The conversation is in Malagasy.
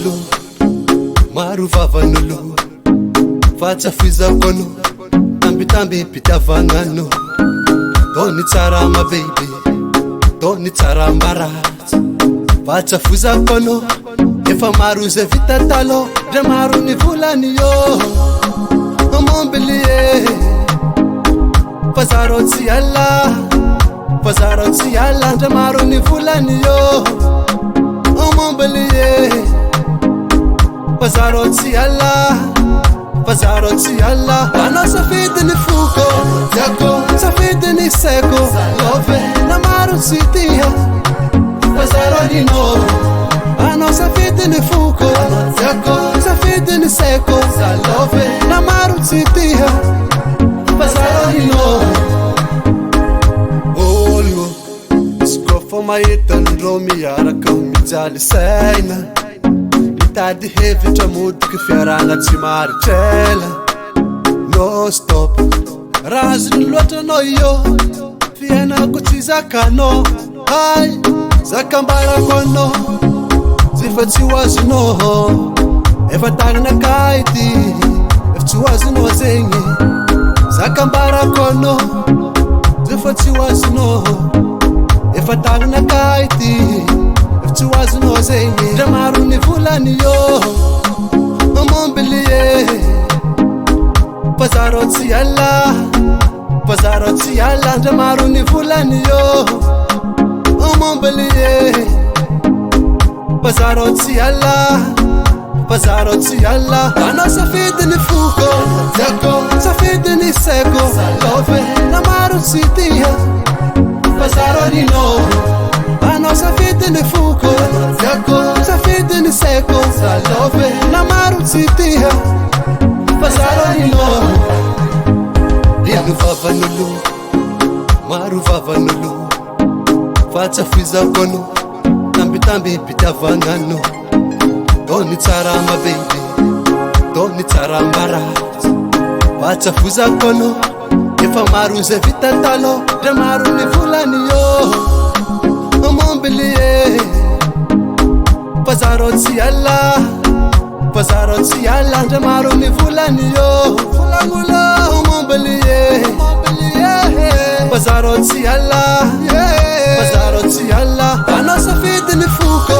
vavanolo maro vavanolo fatsafizakano tambitamby mpitavagnano dony tsara mababy dony tsara mbaratsy fatsafizakano efa maro ze vita talo dre maro ny volany yo mombelie fazarotsy alla dre maro ny volany yo mombelie fazarotsy alla anao safidiny foko jako safidiny seko love na maro tsy tia fazarolino anao safidiny foko jako safidiny seko love na maro tsy tia fazarolino olo iskofa mahitandreo miaraka mijaly saina mitady hevitra modiky fiaragna tsy maritrela no stop raha azony loatra anao io fiainako tsy zakanao hay zakambarako anao zefa tsy ho azonao efa tagnanakay ty efa tsy ho azonao zegny zakambarako anao zefa tsy ho azonao efa tagnanakay ty efa tsy ho azonao zegny dre maro ny volany yo mombelie fazarotsy alla dre maro ny volany yo mombelie fazarotsy alla anao safidiny foko jako safidiny seko love na maro tsy tia fazarolino anao safidiny foko jako safidiny seko love na maro tsy tia fazarolino ino vavanolo maro vavanolo fatsafizakano tambitamby mpitiavagnano dony tsara mababy dony tsara mbaratsy fatsafizakano efa maro ze vita talo dre maro ny volany yo mombelie fazarotsy alla dre maro ny volany yo volagnola mombelie fazarotsy alla anao safidiny foko